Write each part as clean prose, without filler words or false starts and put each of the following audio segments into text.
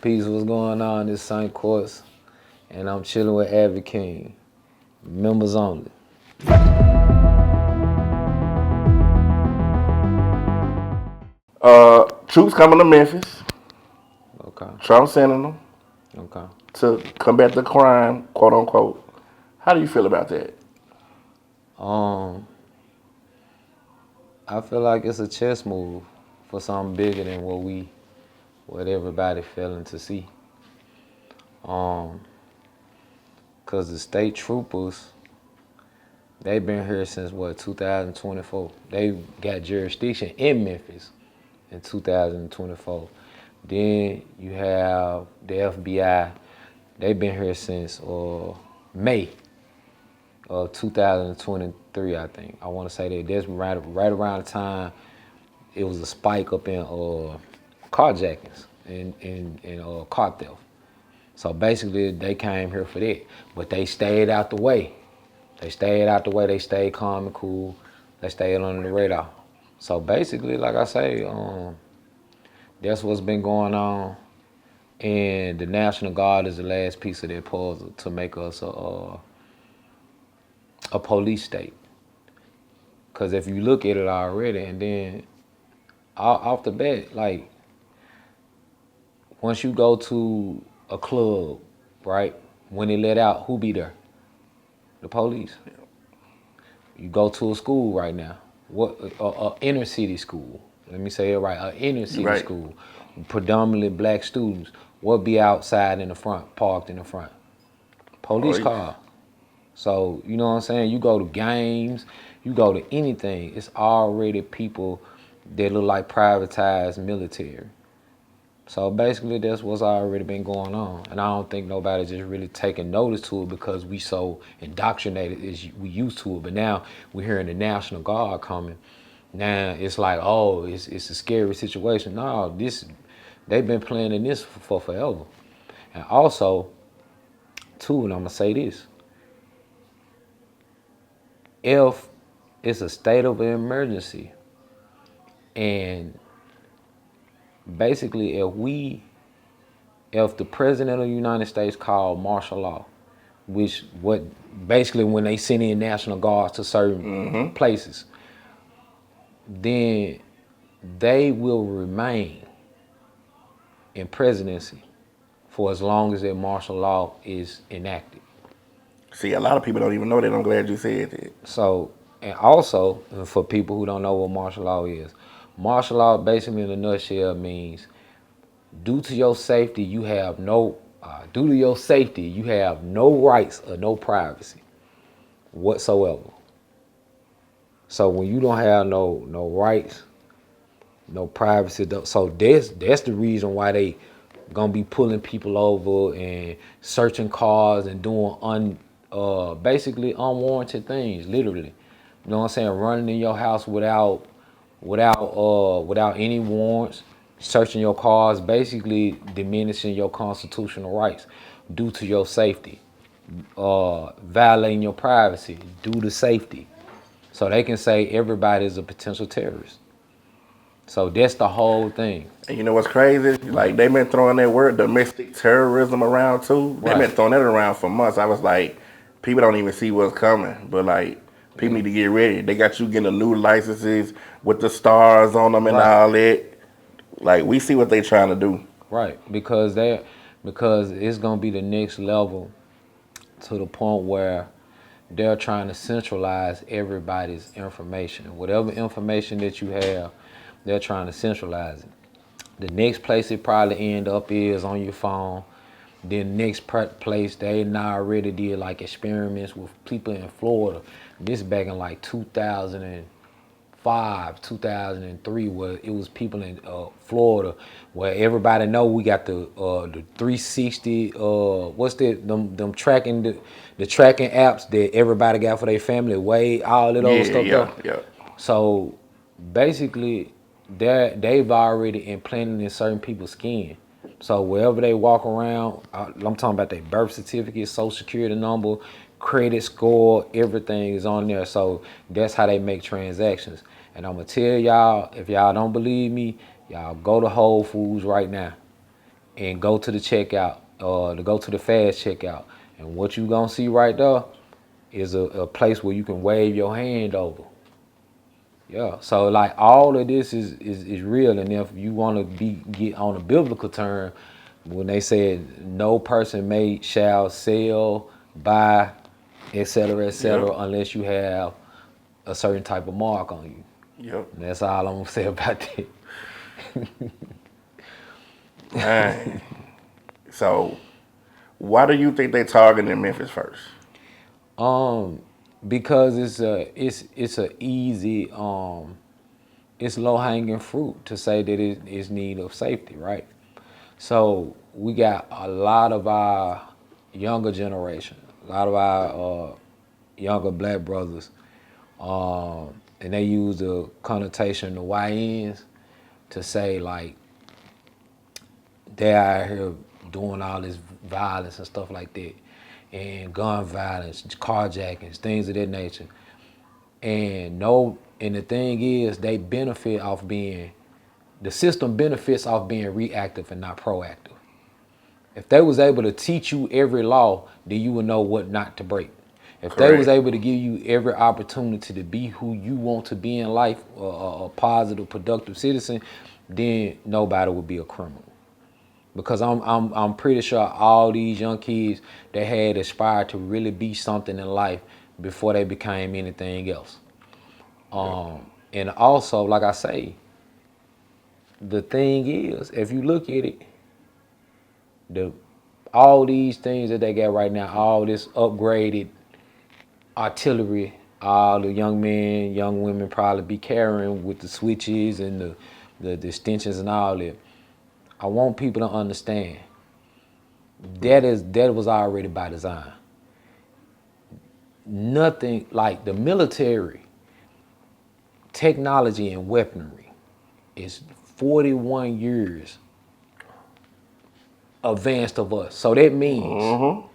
Peace, what's going on? This St. Course, and I'm chilling with Avid King. Members only. Troops coming to Memphis. Okay, Trump sending them okay. to combat the crime, quote unquote. How do you feel about that? Um, I feel like it's a chess move for something bigger than what everybody failing to see. Um, Cause the state troopers, they've been here since what 2024. They got jurisdiction in Memphis in 2024. Then you have the FBI. They've been here since May of 2023, I think. I want to say that that's right around the time it was a spike up in carjackings and car theft. So basically, they came here for that, but they stayed out the way. They stayed out the way. They stayed calm and cool. They stayed under the radar. So basically, like I say, that's what's been going on. And the National Guard is the last piece of that puzzle to make us a police state. Because if you look at it already, and then off the bat, like once you go to a club, right? When they let out, who be there? The police. You go to a school right now. What a inner city school. Let me say it right. A inner city Right. school, predominantly black students. What be outside in the front, parked in the front? Police car. So you know what I'm saying. You go to games, you go to anything. It's already people that look like privatized military. So basically, that's what's already been going on, and I don't think nobody just really taking notice to it because we so indoctrinated as we used to it. But now we're hearing the National Guard coming. Now it's like, oh, it's a scary situation. No, they've been planning this for forever. And also, too, and I'm gonna say this: if it's a state of emergency, and basically, if the president of the United States called martial law, which what basically when they send in National Guards to certain places, then they will remain in presidency for as long as that martial law is enacted. See, a lot of people don't even know that. I'm glad you said that. So, and also for people who don't know what martial law basically in a nutshell means due to your safety, you have no rights or no privacy whatsoever. So when you don't have no rights, no privacy, so that's the reason why they gonna be pulling people over and searching cars and doing basically unwarranted things, literally. You know what I'm saying? Running in your house without any warrants, searching your cars, basically diminishing your constitutional rights due to your safety, violating your privacy due to safety. So they can say everybody is a potential terrorist. So that's the whole thing. And you know what's crazy? Like, they've been throwing that word domestic terrorism around too. They've been Right. throwing that around for months. I was like, people don't even see what's coming. But like, people need to get ready. They got you getting the new licenses with the stars on them and Right. all that. Like, we see what they trying to do. Right, because it's gonna be the next level to the point where they're trying to centralize everybody's information. Whatever information that you have, they're trying to centralize it. The next place it probably end up is on your phone. Then next place they now already did like experiments with people in Florida. This back in like 2005, 2003, where it was people in Florida, where everybody know we got the 360. What's that? Them tracking the tracking apps that everybody got for their family. Way all of those stuff Yeah, there. yeah. So basically, they've already implanted in certain people's skin. So wherever they walk around, I'm talking about their birth certificate, social security number, credit score, everything is on there. So that's how they make transactions. And I'm gonna tell y'all, if y'all don't believe me, y'all go to Whole Foods right now and go to the checkout or to go to the fast checkout. And what you gonna see right there is a place where you can wave your hand over. Yeah. So like all of this is real. And if you wanna get on a biblical term, when they said no person shall sell, buy, et cetera, Yep. unless you have a certain type of mark on you. Yep. And that's all I'm gonna say about that. Man. So, why do you think they targeting Memphis first? Because it's a easy it's low hanging fruit to say that it is need of safety, right? So we got a lot of our younger generation, a lot of our younger black brothers, and they use the connotation the YNs to say like they're out here doing all this violence and stuff like that, and gun violence, carjackings, things of that nature. And the thing is, the system benefits off being reactive and not proactive. If they was able to teach you every law, then you would know what not to break. If they was Correct. able to give you every opportunity to be who you want to be in life, a positive, productive citizen, then nobody would be a criminal. Because I'm pretty sure all these young kids they had aspired to really be something in life before they became anything else. And also, like I say, the thing is, if you look at it, all these things that they got right now, all this upgraded artillery, all the young men, young women probably be carrying with the switches and the extensions and all that. I want people to understand that was already by design. Nothing like the military technology and weaponry is 41 years advanced of us. So that means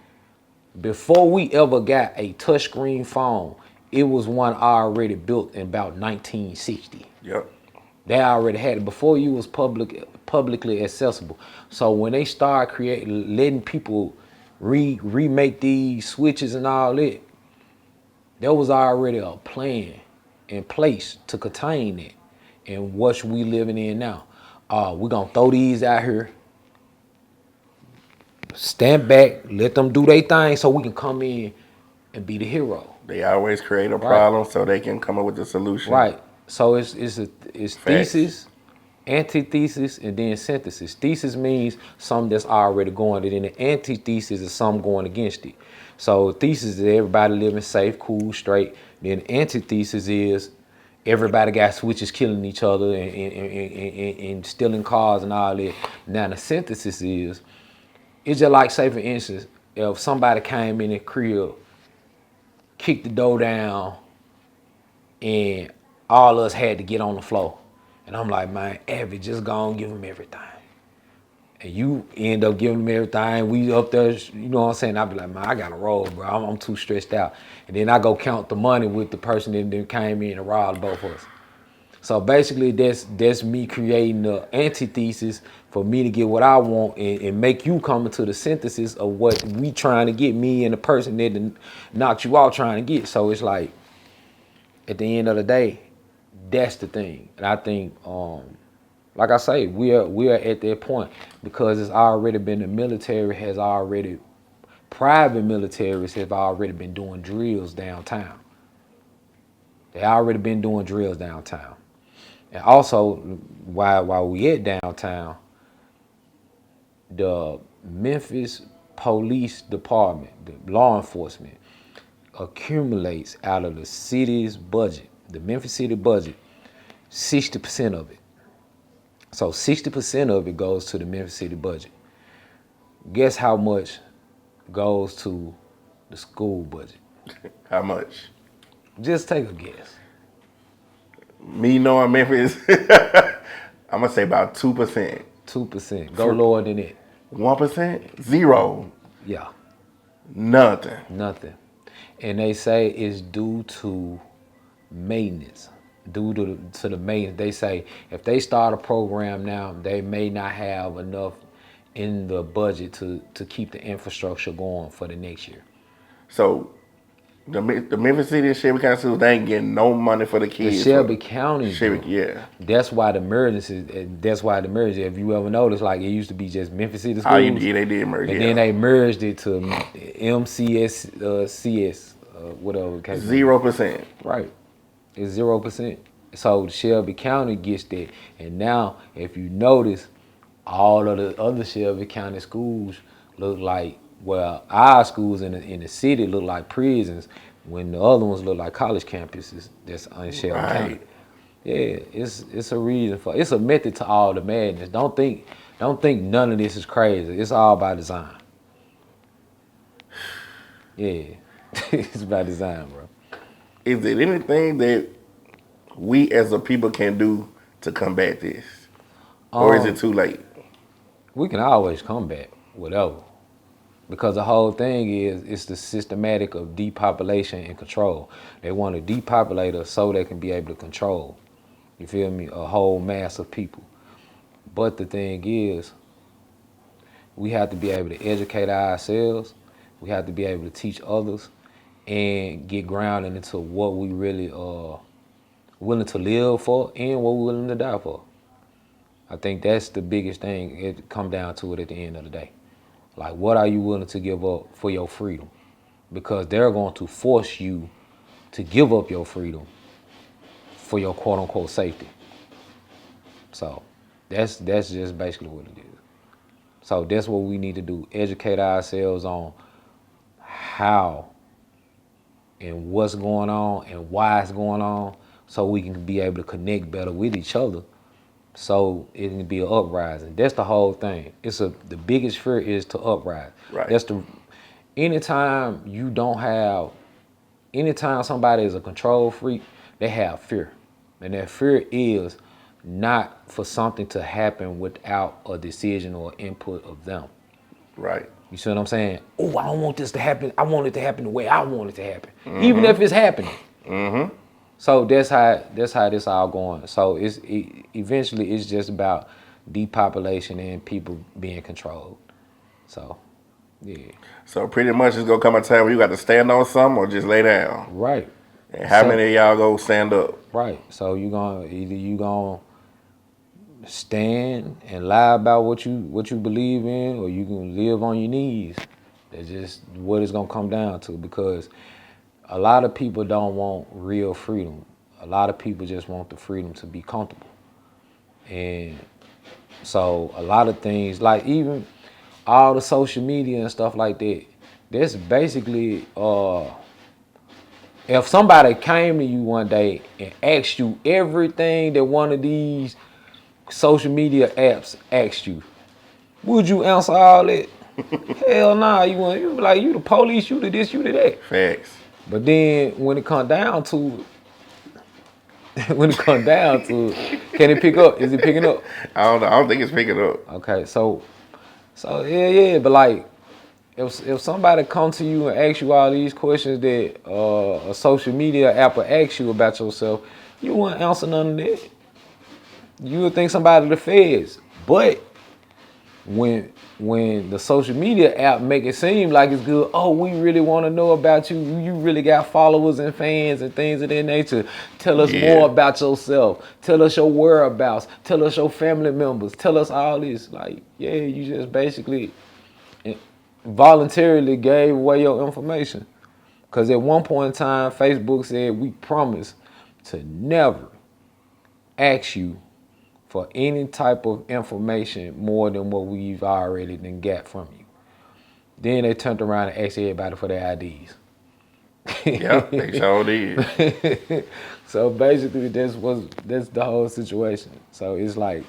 before we ever got a touchscreen phone, it was one already built in about 1960. Yep. They already had it before you was publicly accessible. So when they start letting people remake these switches and all that, there was already a plan in place to contain it. And what we living in now. We're gonna throw these out here, stand back, let them do their thing so we can come in and be the hero. They always create a Right. problem so they can come up with a solution. Right. So it's Facts. thesis, antithesis, and then synthesis. Thesis means something that's already going, and then the antithesis is something going against it. So thesis is everybody living safe, cool, straight. Then antithesis is everybody got switches killing each other and stealing cars and all that. Now the synthesis is, it's just like, say for instance, if somebody came in the crib, kicked the door down, and all of us had to get on the floor. And I'm like, man, Abby, just go and give him everything. And you end up giving him everything. We up there, you know what I'm saying? I be like, man, I gotta roll, bro. I'm too stressed out. And then I go count the money with the person that then came in and robbed both of us. So basically, that's me creating the antithesis for me to get what I want and make you come into the synthesis of what we trying to get, me and the person that knocked you out trying to get. So it's like, at the end of the day, that's the thing. And I think, like I say, we are at that point because it's already been, the military has already, private militaries have already been doing drills downtown. They already been doing drills downtown. And also, while we at downtown, the Memphis Police Department, the law enforcement, accumulates out of the city's budget, the Memphis city budget, 60% of it. So 60% of it goes to the Memphis city budget. Guess how much goes to the school budget? How much? Just take a guess. Me knowing Memphis, I'm gonna say about 2%. 2%. Go lower than it. 1%? Zero. Yeah, Nothing. nothing. And they say it's due to maintenance. Due to the maintenance. They say if they start a program now, they may not have enough in the budget to keep the infrastructure going for the next year. So the Memphis City and Shelby County schools, they ain't getting no money for the The kids. Shelby County, Shelby, yeah. That's why the mergers. If you ever notice, like it used to be just Memphis City schools. Oh, yeah, they did merge. And yeah. then they merged it to MCS, CS, whatever. 0%. Right. It's 0%. So Shelby County gets that. And now, if you notice, all of the other Shelby County schools look like, well, our schools in the city look like prisons, when the other ones look like college campuses that's on Shelby County. Yeah, it's a reason for, it's a method to all the madness. Don't think none of this is crazy. It's all by design. Yeah, it's by design, bro. Is there anything that we as a people can do to combat this? Or is it too late? We can always combat whatever. Because the whole thing is, it's the systematic of depopulation and control. They want to depopulate us so they can be able to control, you feel me, a whole mass of people. But the thing is, we have to be able to educate ourselves. We have to be able to teach others and get grounded into what we really are willing to live for and what we're willing to die for. I think that's the biggest thing. It come down to it at the end of the day. Like, what are you willing to give up for your freedom? Because they're going to force you to give up your freedom for your quote unquote safety. So that's just basically what it is. So that's what we need to do. Educate ourselves on how and what's going on and why it's going on, so we can be able to connect better with each other, so it can be an uprising. That's the whole thing. The biggest fear is to uprise. Right. Anytime somebody is a control freak, they have fear. And that fear is not for something to happen without a decision or input of them. Right. You see what I'm saying? Oh, I don't want this to happen. I want it to happen the way I want it to happen, even if it's happening. Mm-hmm. So that's how this all going. So eventually it's just about depopulation and people being controlled. So, yeah. So pretty much it's gonna come a time where you got to stand on something or just lay down. Right. And how many of y'all go stand up? Right. So you gonna stand and lie about what you believe in, or you can live on your knees. That's just what it's gonna come down to, because a lot of people don't want real freedom. A lot of people just want the freedom to be comfortable. And so a lot of things, like even all the social media and stuff like that, that's basically, if somebody came to you one day and asked you everything that one of these social media apps asked you, would you answer all that? Hell nah, you be like, you the police, you the this, you the that. Facts. But then when it come down to it, can it pick up? Is it picking up? I don't know. I don't think it's picking up. Okay, so yeah, but like, if somebody come to you and ask you all these questions that a social media app will ask you about yourself, you wouldn't answer none of that. You would think somebody the feds. But when the social media app make it seem like it's good, oh, we really want to know about you. You really got followers and fans and things of that nature. Tell us more about yourself. Tell us your whereabouts. Tell us your family members. Tell us all this. Like, yeah, you just basically voluntarily gave away your information. Because at one point in time, Facebook said, we promise to never ask you for any type of information more than what we've already done got from you. Then they turned around and asked everybody for their IDs. Yeah, they sure did. So basically, that's the whole situation. So it's like,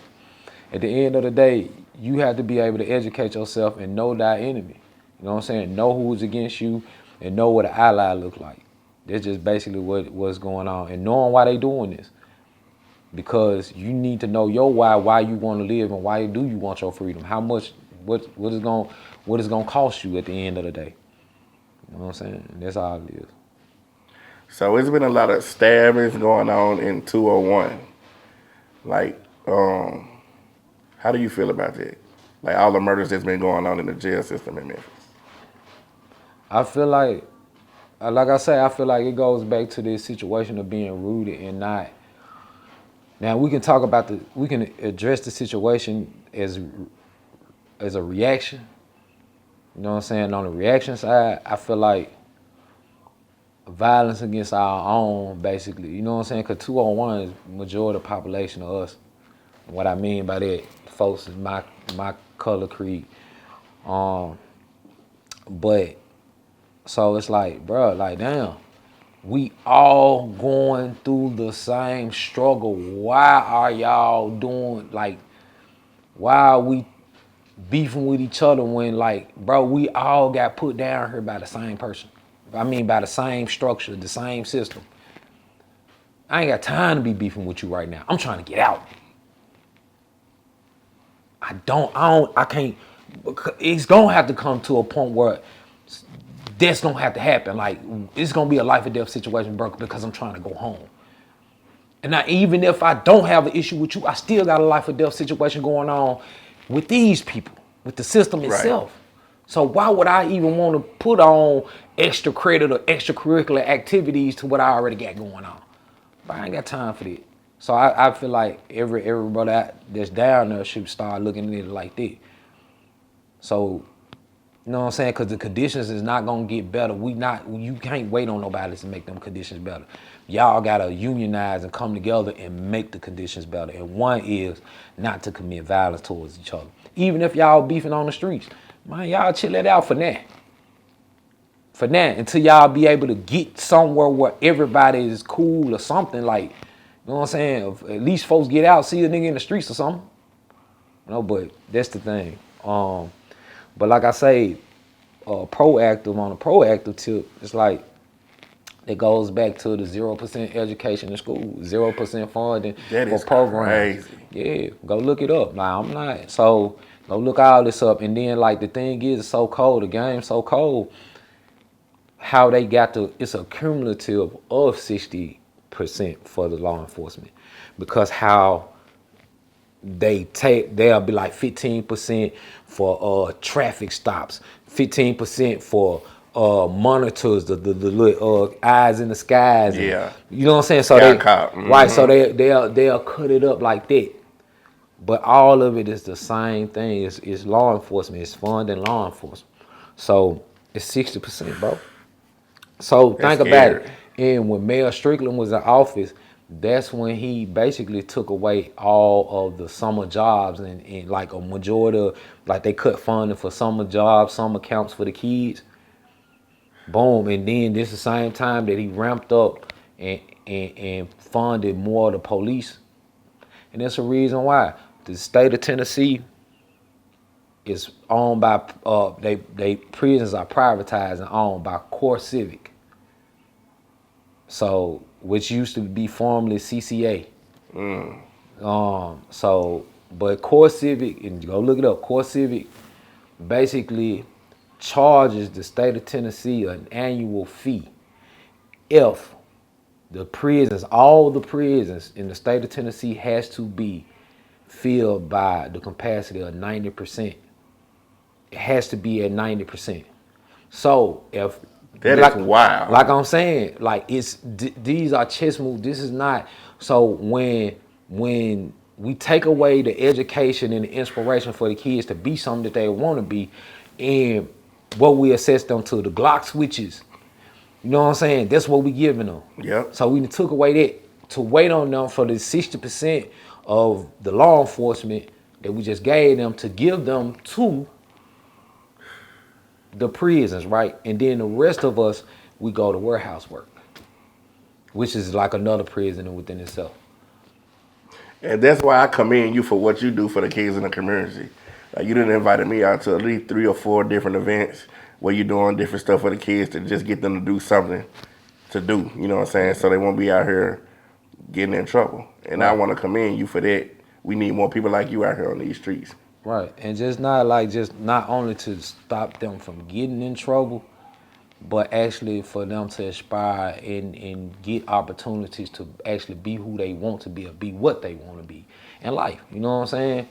at the end of the day, you have to be able to educate yourself and know thy enemy. You know what I'm saying? Know who's against you and know what an ally look like. That's just basically what's going on, and knowing why they doing this. Because you need to know your why you want to live, and why do you want your freedom. How much, what is gonna cost you at the end of the day. You know what I'm saying? And that's all it is. So it's been a lot of stabbings going on in 201. Like, how do you feel about that? Like all the murders that's been going on in the jail system in Memphis. I feel like I say, I feel like it goes back to this situation of being rooted and not. Now we can talk about we can address the situation as a reaction. You know what I'm saying? On the reaction side, I feel like violence against our own, basically. You know what I'm saying? Because 201 is majority of the population of us. What I mean by that, folks, is my color creed. But so it's like, bro, like damn, we all going through the same struggle. Why are y'all doing like? Why are we beefing with each other when, like, bro, we all got put down here by the same person? I mean, by the same structure, the same system. I ain't got time to be beefing with you right now. I'm trying to get out. I can't. It's gonna have to come to a point where that's gonna have to happen. Like, it's gonna be a life or death situation, bro, because I'm trying to go home. And now, even if I don't have an issue with you, I still got a life or death situation going on with these people, with the system itself. Right. So why would I even want to put on extra credit or extracurricular activities to what I already got going on? But I ain't got time for that. So I feel like every brother that's down there should start looking at it like that. So, you know what I'm saying? Because the conditions is not going to get better. You can't wait on nobody to make them conditions better. Y'all got to unionize and come together and make the conditions better. And one is not to commit violence towards each other. Even if y'all beefing on the streets, man, y'all chill it out for now. For now, until y'all be able to get somewhere where everybody is cool or something, like, you know what I'm saying? If at least folks get out, see a nigga in the streets or something. No, but that's the thing. But like I say, proactive on a proactive tip, it's like it goes back to the 0% education in school, 0% funding for programs. Crazy. Yeah, go look it up. Nah, I'm not. So go look all this up. And then, like, the thing is, it's so cold. The game's so cold. How they got it's a cumulative of 60% for the law enforcement, because how they'll be like 15% for traffic stops, 15% for monitors, the little eyes in the skies. Yeah. And, you know what I'm saying? So right, so they'll cut it up like that. But all of it is the same thing. It's law enforcement. It's funding law enforcement. So it's 60%, bro. So think about it. And when Mayor Strickland was in office, that's when he basically took away all of the summer jobs and like a majority of, like, they cut funding for summer jobs, summer camps for the kids. Boom. And then this the same time that he ramped up and funded more of the police. And that's the reason why the state of Tennessee is owned by they prisons are privatized and owned by Core Civic. So, which used to be formerly CCA. But Core Civic, and go look it up, Core Civic basically charges the state of Tennessee an annual fee if all the prisons in the state of Tennessee has to be filled by the capacity of 90%. It has to be at 90%. So if that is wild. Like I'm saying, like these are chess moves. This is not. So when we take away the education and the inspiration for the kids to be something that they want to be, and what we assess them to, the Glock switches, you know what I'm saying? That's what we giving them. Yep. So we took away that to wait on them for the 60% of the law enforcement that we just gave them to give them to the prisons, right? And then the rest of us, we go to warehouse work, which is like another prison within itself. And that's why I commend you for what you do for the kids in the community. Like, you done invited me out to at least 3 or 4 different events where you're doing different stuff for the kids to just get them to do something to do, you know what I'm saying? So they won't be out here getting in trouble. And right. I want to commend you for that. We need more people like you out here on these streets. Right, and just not only to stop them from getting in trouble, but actually for them to aspire and get opportunities to actually be who they want to be or be what they want to be in life. You know what I'm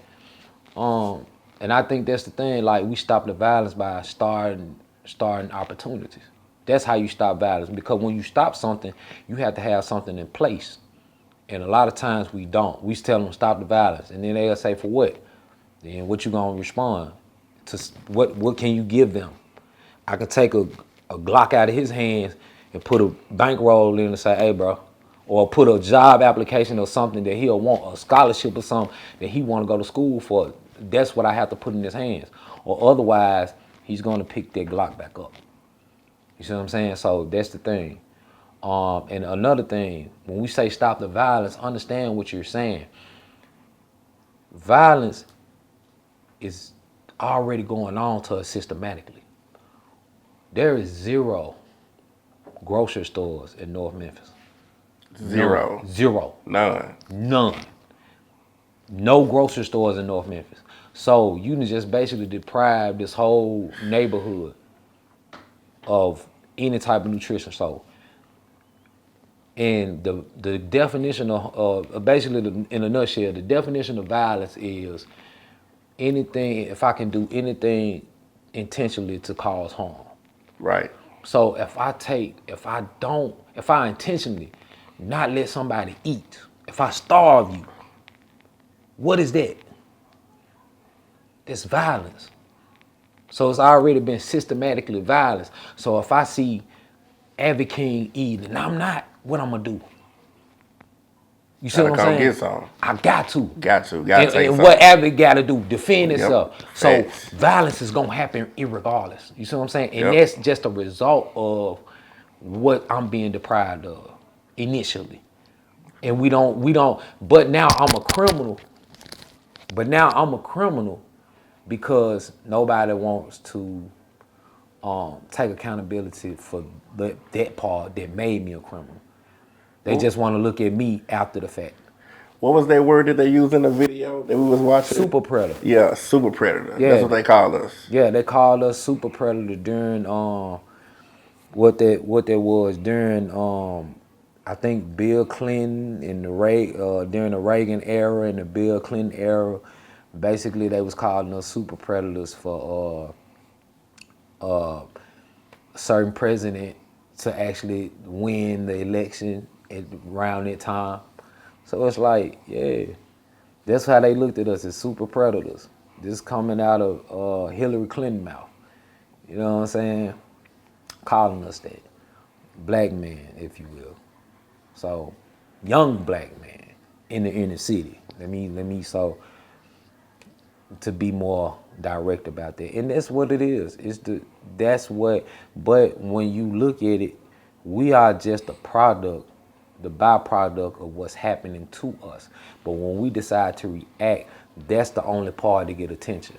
saying? And I think that's the thing. Like, we stop the violence by starting opportunities. That's how you stop violence. Because when you stop something, you have to have something in place. And a lot of times we don't. We tell them stop the violence, and then they'll say for what? Then what you gonna respond to? What can you give them? I could take a Glock out of his hands and put a bankroll in and say, hey, bro, or put a job application or something that he'll want, a scholarship or something that he want to go to school for. That's what I have to put in his hands, or otherwise he's gonna pick that Glock back up. You see what I'm saying? So that's the thing. And another thing, when we say stop the violence, understand what you're saying. Violence is already going on to us systematically. There is 0 grocery stores in North Memphis. 0. None. 0. None. No grocery stores in North Memphis. So you just basically deprive this whole neighborhood of any type of nutrition. So, and the definition of basically, in a nutshell, the definition of violence is anything, if I can do anything intentionally to cause harm. Right. So if I intentionally not let somebody eat, if I starve you, what is that? That's violence. So it's already been systematically violence. So if I see Avi King eating and I'm not, what I'm gonna do? You see what I'm saying? Get some. I got to. Got to take and some. what Avi gotta do, defend itself. So Facts. violence is gonna happen irregardless. You see what I'm saying? And Yep. that's just a result of what I'm being deprived of initially. And we don't, but now I'm a criminal. Because nobody wants to take accountability for that part that made me a criminal. They just want to look at me after the fact. What was that word that they used in the video that we was watching? Super predator. Yeah, super predator. Yeah. That's what they call us. Yeah, they called us super predator during what that was during I think Bill Clinton in the during the Reagan era and the Bill Clinton era. Basically, they was calling us super predators for a certain president to actually win the election around that time. So it's like, yeah, that's how they looked at us as super predators. This coming out of Hillary Clinton's mouth. You know what I'm saying? Calling us that. Black man, if you will. So, young black man in the inner city. Let me so to be more direct about that. And that's what it is. But when you look at it, we are just the byproduct of what's happening to us. But when we decide to react, that's the only part to get attention.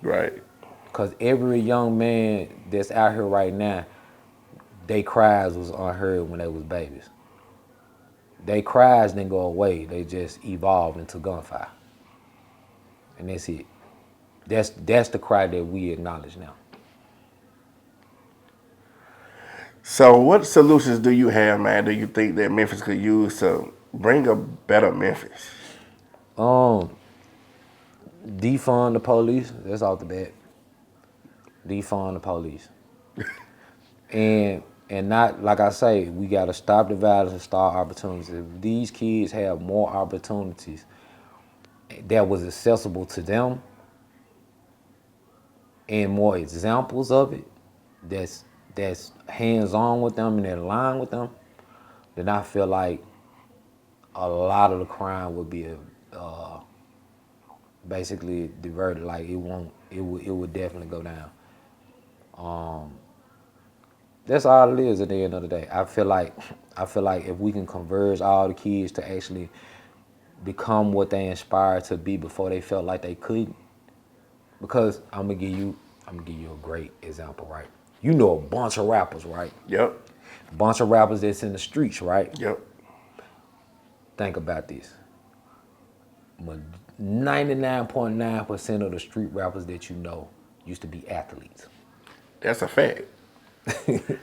Right. Because every young man that's out here right now, they cries was unheard when they was babies. They cries didn't go away. They just evolved into gunfire. And that's it. That's the cry that we acknowledge now. So what solutions do you have, man, do you think that Memphis could use to bring a better Memphis? Defund the police. That's off the bat. Defund the police. and not, like I say, we got to stop the violence and start opportunities. If these kids have more opportunities that was accessible to them and more examples of it that's hands-on with them and in line with them, then I feel like a lot of the crime would be basically diverted. Like it would definitely go down. That's all it is at the end of the day. I feel like if we can converge all the kids to actually become what they inspired to be before they felt like they couldn't. Because I'm gonna give you a great example, right? You know a bunch of rappers, right? Yep. A bunch of rappers that's in the streets, right? Yep. Think about this. 99.9% of the street rappers that you know used to be athletes. That's a fact.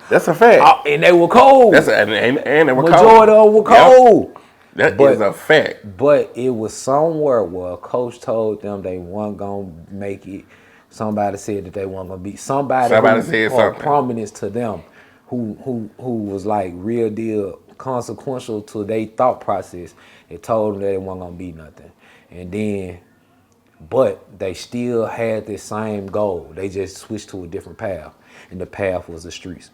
That's a fact. And they were cold. And they were cold. Majority of them were cold. Yep. That is a fact. But it was somewhere where a coach told them they weren't gonna make it. Somebody said that they weren't gonna be somebody who said or something. prominence to them, who was like real deal consequential to their thought process. It told them that they weren't gonna be nothing, and then, but they still had the same goal. They just switched to a different path, and the path was the streets.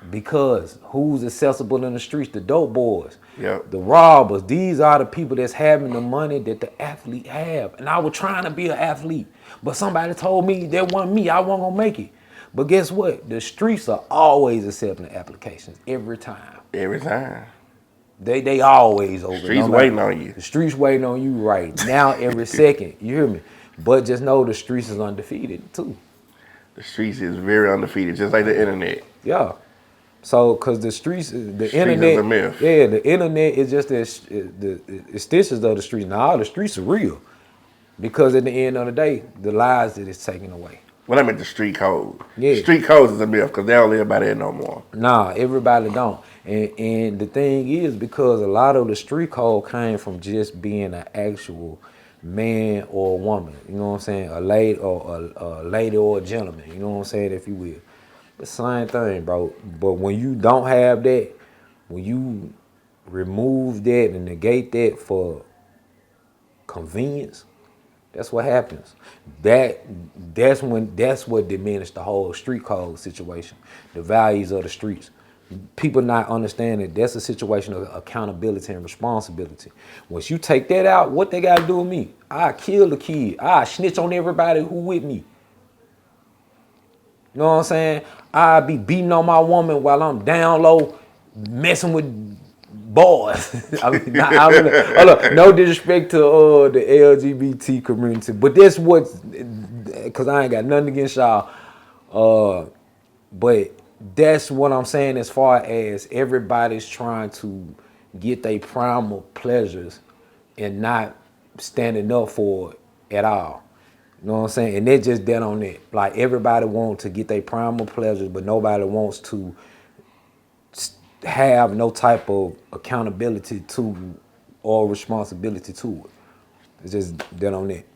Because who's accessible in the streets? The dope boys, Yep. the robbers. These are the people that's having the money that the athlete have. And I was trying to be an athlete, but somebody told me that wasn't me. I wasn't gonna make it. But guess what? The streets are always accepting applications every time. Every time. They always open. Streets waiting on you. The streets waiting on you right now every second. You hear me? But just know the streets is undefeated too. The streets is very undefeated, just like the internet. Yeah. So, cause the streets, internet, is a myth. yeah, the internet is just the extensions of the streets. Now, the streets are real, because at the end of the day, the lives that it's taking away. Well, I meant the street code. Yeah. Street codes is a myth because they don't live by that no more. Nah, everybody don't. And the thing is, because a lot of the street code came from just being an actual man or a woman. You know what I'm saying? A lady or a gentleman. You know what I'm saying? If you will. The same thing, bro. But when you don't have that, when you remove that and negate that for convenience, that's what happens. That's what diminished the whole street code situation, the values of the streets. People not understanding that's a situation of accountability and responsibility. Once you take that out, what they gotta do with me? I kill the kid. I snitch on everybody who with me. You know what I'm saying? I be beating on my woman while I'm down low, messing with boys. I mean, hold up, no disrespect to the LGBT community, but that's what, because I ain't got nothing against y'all. But that's what I'm saying as far as everybody's trying to get their primal pleasures and not standing up for it at all. You know what I'm saying? And they're just dead on it. Like, everybody wants to get their primal pleasures, but nobody wants to have no type of accountability to or responsibility to it. It's just dead on it.